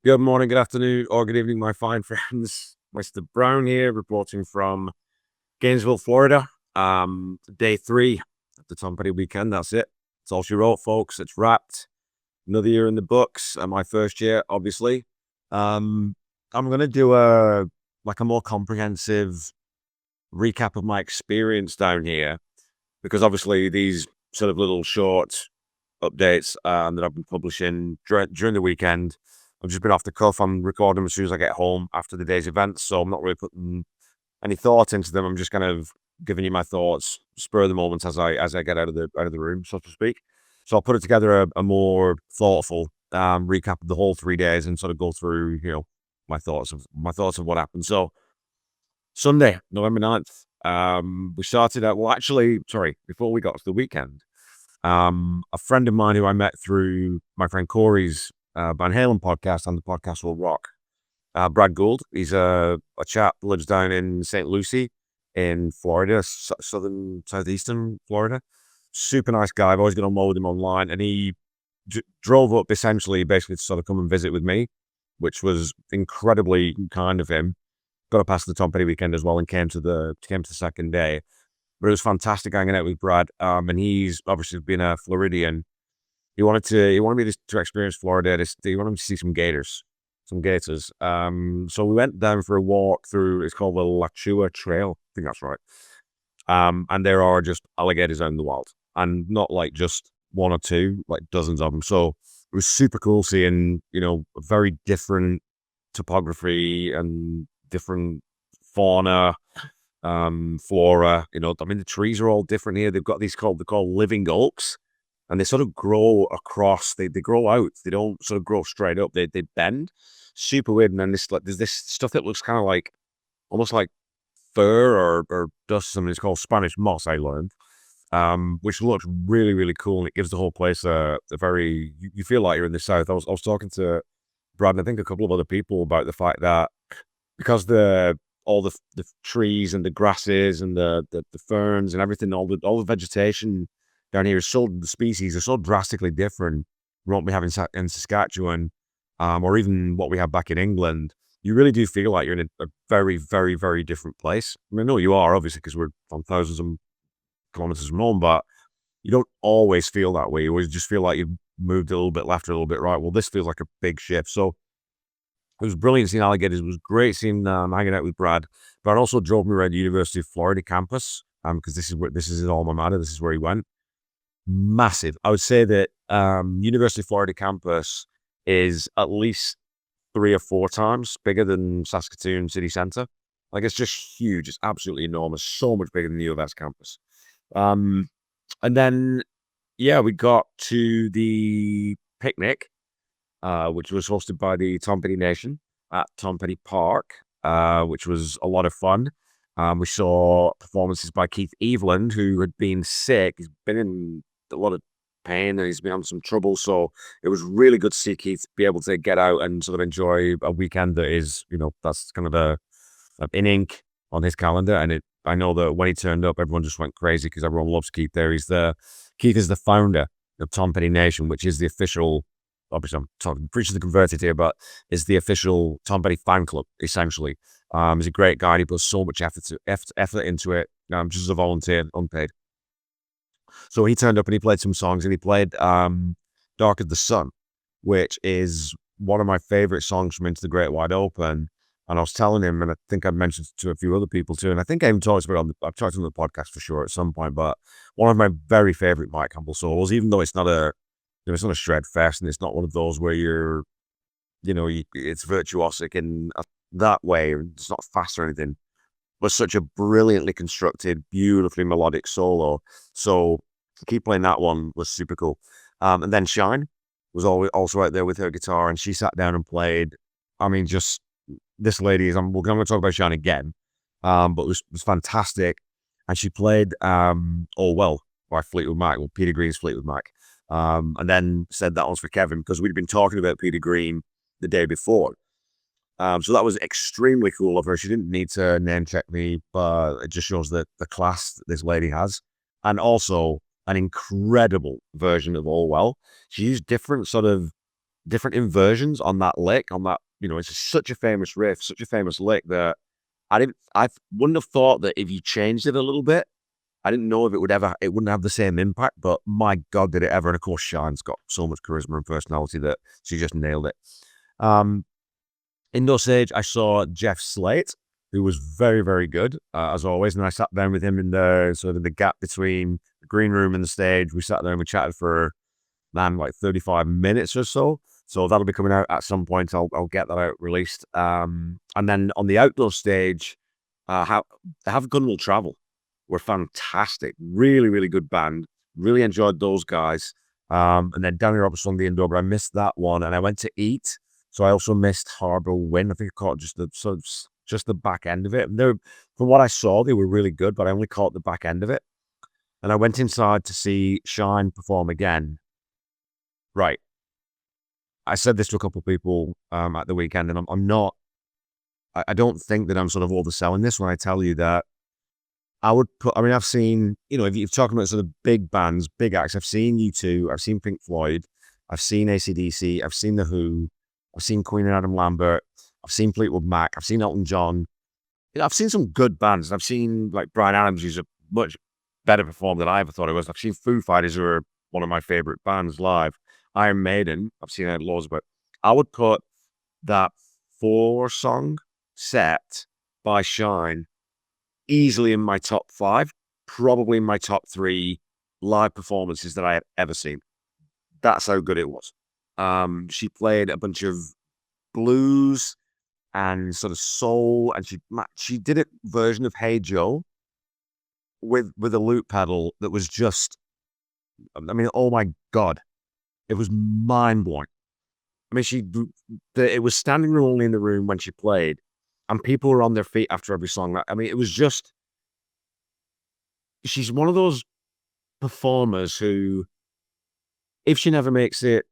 Good morning, good afternoon, or good evening, my fine friends. Mr. Brown here, reporting from Gainesville, Florida. Day 3 of the Tom Petty weekend. That's it. It's all she wrote, folks. It's wrapped. Another year in the books, and my first year, obviously. I'm gonna do a more comprehensive recap of my experience down here, because obviously these sort of little short updates that I've been publishing during the weekend. I've just been off the cuff. I'm recording them as soon as I get home after the day's events, so I'm not really putting any thought into them. I'm just kind of giving you my thoughts, spur of the moment as I get out of the room, so to speak. So I'll put it together a more thoughtful recap of the whole 3 days and sort of go through, my thoughts of what happened. So Sunday, November 9th, we started out. Well, actually, sorry, before we got to the weekend, a friend of mine who I met through my friend Corey's Van Halen podcast and the podcast Will Rock, Brad Gould. He's a chap that lives down in St. Lucie in Florida, southeastern Florida. Super nice guy. I've always got on well with him online, and he drove up basically to sort of come and visit with me, which was incredibly kind of him. Got to pass the Tom Petty weekend as well and came to the second day. But it was fantastic hanging out with Brad. And he's obviously been a Floridian. He wanted me to experience Florida. He wanted me to see some gators. So we went down for a walk through, it's called the La Chua Trail. I think that's right. And there are just alligators out in the wild. And not like just one or two, like dozens of them. So it was super cool seeing, very different topography and different fauna, flora. The trees are all different here. They've got they're called living oaks, and they sort of grow across. They grow out. They don't sort of grow straight up. They bend. Super weird. And then there's this stuff that looks kind of like almost like fur or dust. Something it's called Spanish moss. I learned, which looks really really cool, and it gives the whole place a very. You feel like you're in the south. I was talking to Brad and I think a couple of other people about the fact that because all the trees and the grasses and the ferns and everything, all the vegetation down here the species are so drastically different from what we have in Saskatchewan, or even what we have back in England. You really do feel like you're in a very, very, very different place. I mean, I know you are, obviously, because we're from thousands of kilometers from home, but you don't always feel that way. You always just feel like you've moved a little bit left or a little bit right. Well, this feels like a big shift. So it was brilliant seeing alligators. It was great seeing hanging out with Brad. Brad also drove me around the University of Florida campus, because this is his alma mater. This is where he went. Massive. I would say that University of Florida campus is at least 3 or 4 times bigger than Saskatoon city center. Like, it's just huge. It's absolutely enormous. So much bigger than the U of S campus. And then, yeah, we got to the picnic, which was hosted by the Tom Petty Nation at Tom Petty Park, which was a lot of fun. We saw performances by Keith Eveland, who had been sick. He's been in a lot of pain and he's been having some trouble. So it was really good to see Keith be able to get out and sort of enjoy a weekend that is, that's kind of in ink on his calendar. And I know that when he turned up, everyone just went crazy because everyone loves Keith there. Keith is the founder of Tom Petty Nation, which is the official, obviously I'm talking preaching the converted here, but is the official Tom Petty fan club, essentially. He's a great guy. He puts so much effort into it, just as a volunteer, unpaid. So he turned up and he played some songs, and he played Dark as the Sun, which is one of my favorite songs from Into the Great Wide Open. And I was telling him, and I think I mentioned it to a few other people too, and I think I even talked about it I've talked on the podcast for sure at some point, but one of my very favorite Mike Campbell solos, even though it's not a shred fest, and it's not one of those where you're, it's virtuosic in that way. It's not fast or anything, but such a brilliantly constructed, beautifully melodic solo. So to keep playing that one was super cool. And then Shine was also out there with her guitar, and she sat down and played. I mean, just this lady we're going to talk about Shine again, but it was fantastic. And she played Oh Well by Fleetwood Mac, Peter Green's Fleetwood Mac. And then said that one's for Kevin because we'd been talking about Peter Green the day before. So that was extremely cool of her. She didn't need to name check me, but it just shows the class that this lady has. And also an incredible version of All Well. She used different sort of different inversions on that lick, on that, it's such a famous riff, such a famous lick that I wouldn't have thought that if you changed it a little bit, I didn't know if it wouldn't have the same impact, but my God, did it ever. And of course, Shine's got so much charisma and personality that she just nailed it. Indoor stage, I saw Jeff Slate, who was very, very good, as always. And I sat down with him in the sort of the gap between the green room and the stage. We sat there and we chatted for, like 35 minutes or so. So that'll be coming out at some point. I'll get that out released. And then on the outdoor stage, have Gun Will Travel were fantastic. Really, really good band. Really enjoyed those guys. And then Danny Roberts on the indoor, but I missed that one. And I went to eat. So I also missed Harbor Wind. I think I caught just the back end of it. And from what I saw, they were really good, but I only caught the back end of it. And I went inside to see Shine perform again. Right. I said this to a couple of people at the weekend, and I'm not. I don't think that I'm sort of overselling this when I tell you that I've seen, if you're talking about sort of big bands, big acts, I've seen U2, I've seen Pink Floyd, I've seen AC/DC, I've seen The Who, I've seen Queen and Adam Lambert, I've seen Fleetwood Mac, I've seen Elton John. I've seen some good bands. I've seen like Bryan Adams, who's a much better performer than I ever thought he was. I've seen Foo Fighters, who are one of my favorite bands live. Iron Maiden, I've seen it loads, but I would put that 4-song set by Shine easily in my top 5, probably in my top 3 live performances that I have ever seen. That's how good it was. She played a bunch of blues and sort of soul, and she did a version of Hey Joe with a loop pedal that was just, oh my God, it was mind blowing. It was standing room only in the room when she played, and people were on their feet after every song. It was just, she's one of those performers who, if she never makes it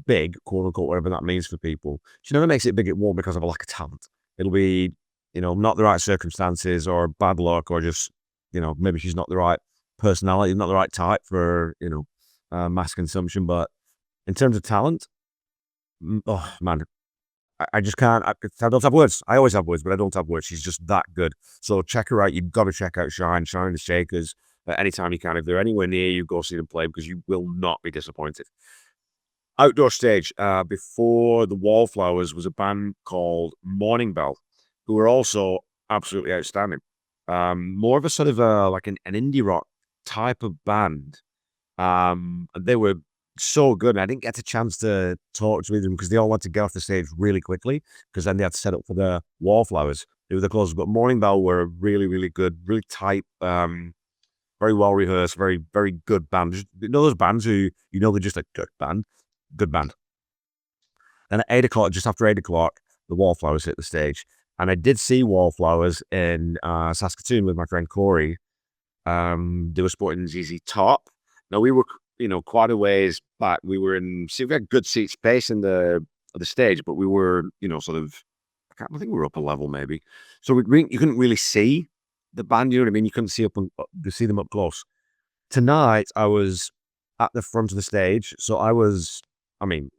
big, quote unquote, whatever that means for people, she never makes it big, it won't because of a lack of talent. It'll be, not the right circumstances or bad luck, or just, maybe she's not the right personality, not the right type for, mass consumption. But in terms of talent, oh man, I just can't. I don't have words. I always have words, but I don't have words. She's just that good. So check her out. You've got to check out Shine the Shakers. Anytime you can. If they're anywhere near you, go see them play, because you will not be disappointed. Outdoor stage, before the Wallflowers, was a band called Morning Bell, who were also absolutely outstanding. More of a sort of like an indie rock type of band. And they were so good. And I didn't get a chance to talk to them because they all had to get off the stage really quickly, because then they had to set up for the Wallflowers. They were the closest. But Morning Bell were a really, really good, really tight, very well rehearsed, very, very good band. Just, those bands who, they're just a good band. Then at 8 o'clock, just after 8 o'clock, the Wallflowers hit the stage. And I did see Wallflowers in Saskatoon with my friend Corey. They were sporting ZZ Top. Now we were, quite a ways back. We had good seat space in the stage, but we were, sort of, I think we were up a level maybe. So you couldn't really see the band, you know what I mean? You couldn't see see them up close. Tonight, I was at the front of the stage. So I was, I don't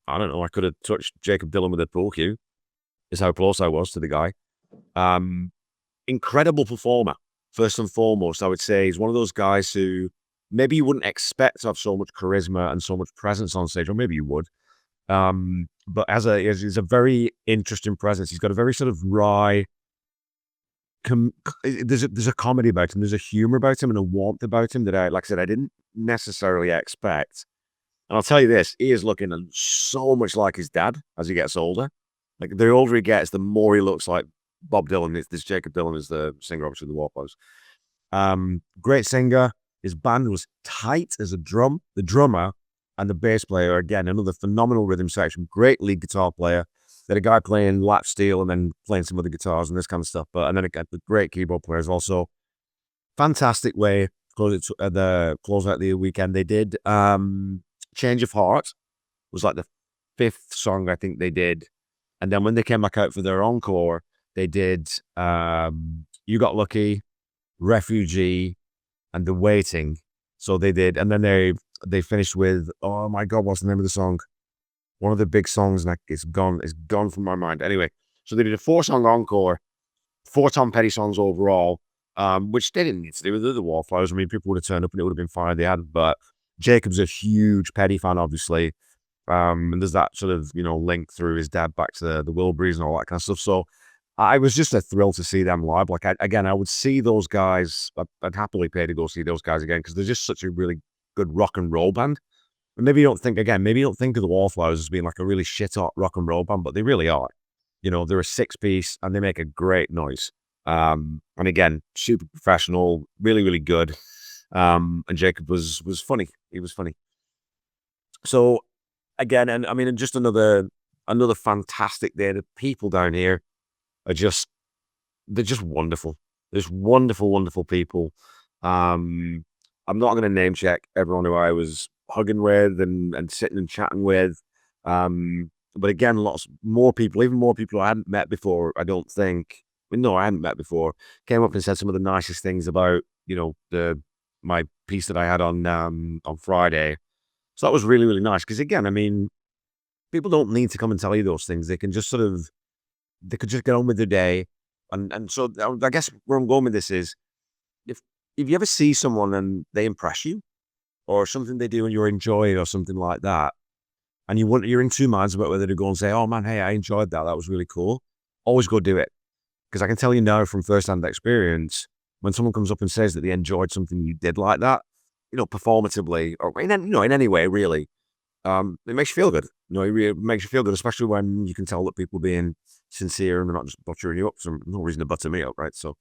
know, I could have touched Jacob Dylan with a pool cue, is how close I was to the guy. Incredible performer, first and foremost. I would say he's one of those guys who maybe you wouldn't expect to have so much charisma and so much presence on stage, or maybe you would. But he's a very interesting presence. He's got a very sort of wry, there's a comedy about him, there's a humor about him and a warmth about him that I didn't necessarily expect. And I'll tell you this, he is looking so much like his dad as he gets older. Like, the older he gets, the more he looks like Bob Dylan. This Jacob Dylan is the singer, obviously, the Wallflowers. Great singer. His band was tight as a drum. The drummer and the bass player, again, another phenomenal rhythm section. Great lead guitar player. They had a guy playing lap steel and then playing some other guitars and this kind of stuff. And then again, the great keyboard players also. Fantastic way to close out the weekend. They did Change of Heart was like the 5th song I think they did. And then when they came back out for their encore, they did You Got Lucky, Refugee, and The Waiting. So they did, and then they finished with, oh my God, what's the name of the song? one of the big songs, and it's gone from my mind. Anyway, so they did a 4-song encore, 4 Tom Petty songs overall, which they didn't need to do with the Wallflowers. I mean, people would have turned up and it would have been fine if they had, but Jacob's a huge Petty fan, obviously. And there's that sort of, link through his dad back to the Wilburys and all that kind of stuff. So I was just a thrill to see them live. Like, I would see those guys. I'd happily pay to go see those guys again because they're just such a really good rock and roll band. And maybe you don't think of the Wallflowers as being like a really shit hot rock and roll band, but they really are. They're a 6-piece and they make a great noise. And again, super professional, really, really good. And Jacob was funny. He was funny. So again, and I mean, just another fantastic day. The people down here are they're just wonderful. There's wonderful, wonderful people. I'm not going to name check everyone who I was hugging with and sitting and chatting with. But again, lots more people, even more people I hadn't met before. I don't think. No, I hadn't met before. Came up and said some of the nicest things about my piece that I had on Friday. So that was really, really nice. Because again, I mean, people don't need to come and tell you those things. They can just they could just get on with their day. And so I guess where I'm going with this is, if you ever see someone and they impress you, or something they do and you enjoy it, or something like that, and you're in two minds about whether to go and say, "Oh man, hey, I enjoyed that. That was really cool." Always go do it. Because I can tell you now from first-hand experience, when someone comes up and says that they enjoyed something you did like that, performatively, or in any way, really, it makes you feel good. It makes you feel good, especially when you can tell that people are being sincere and they're not just buttering you up. So no reason to butter me up, right? So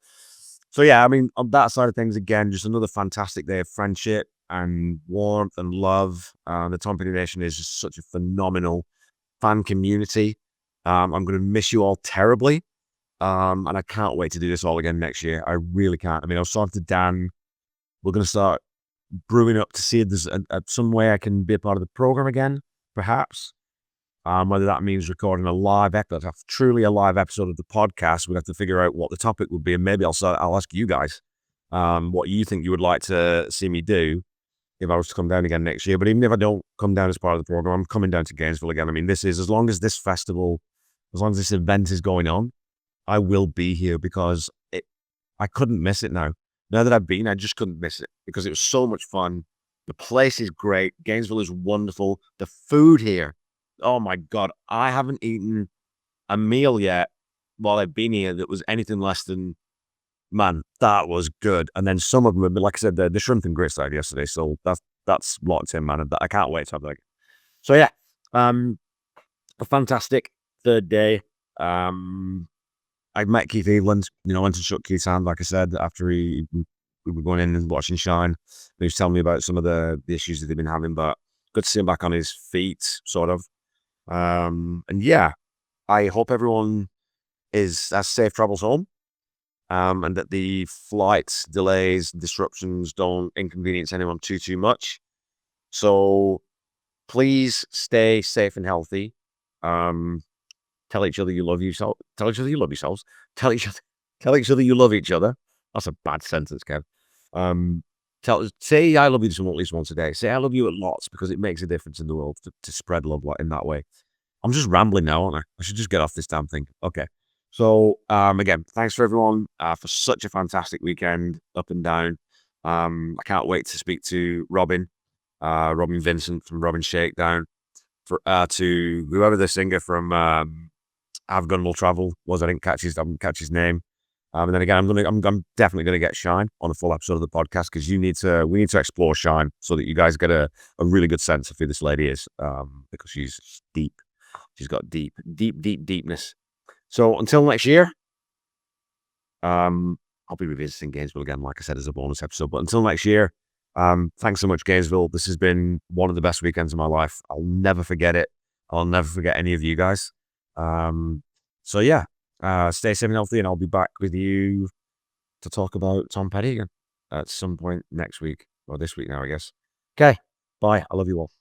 yeah, I mean, on that side of things, again, just another fantastic day of friendship and warmth and love. The Tom Petty Nation is just such a phenomenal fan community. I'm going to miss you all terribly. And I can't wait to do this all again next year. I really can't. I mean, I was talking to Dan. We're going to start brewing up to see if there's some way I can be a part of the program again, perhaps. Whether that means recording a live episode, truly a live episode of the podcast. We'd have to figure out what the topic would be, and maybe I'll ask you guys what you think you would like to see me do if I was to come down again next year. But even if I don't come down as part of the program, I'm coming down to Gainesville again. I mean, as long as this event is going on, I will be here because I couldn't miss it now. Now that I've been, I just couldn't miss it because it was so much fun. The place is great. Gainesville is wonderful. The food here, oh my God, I haven't eaten a meal yet while I've been here that was anything less than, man, that was good. And then some of them, like I said, the shrimp and grits I had yesterday. So that's locked in, man. I can't wait to have that. So yeah, a fantastic third day. I met Keith Eveland, went and shook Keith's hand, like I said, after we were going in and watching Shine. He was telling me about some of the issues that they've been having, but good to see him back on his feet, sort of. And yeah, I hope everyone has safe travels home, and that the flights, delays, disruptions don't inconvenience anyone too much. So please stay safe and healthy. Tell each other you love yourself. Tell each other you love yourselves. Tell each other you love each other. That's a bad sentence, Kev. Say I love you to someone at least once a day. Say I love you a lot because it makes a difference in the world to spread love in that way. I'm just rambling now, aren't I? I should just get off this damn thing. Okay. So again, thanks for everyone for such a fantastic weekend up and down. I can't wait to speak to Robin Vincent from Robin Shakedown, to whoever the singer from Have Gun Will Travel was. I didn't catch his name. And then again, I'm definitely going to get Shine on a full episode of the podcast because we need to explore Shine so that you guys get a really good sense of who this lady is, because she's deep. She's got deepness. So until next year, I'll be revisiting Gainesville again, like I said, as a bonus episode. But until next year, thanks so much, Gainesville. This has been one of the best weekends of my life. I'll never forget it. I'll never forget any of you guys. So yeah, stay safe and healthy, and I'll be back with you to talk about Tom Petty again at some point next week, or this week now, I guess. Okay, bye. I love you all.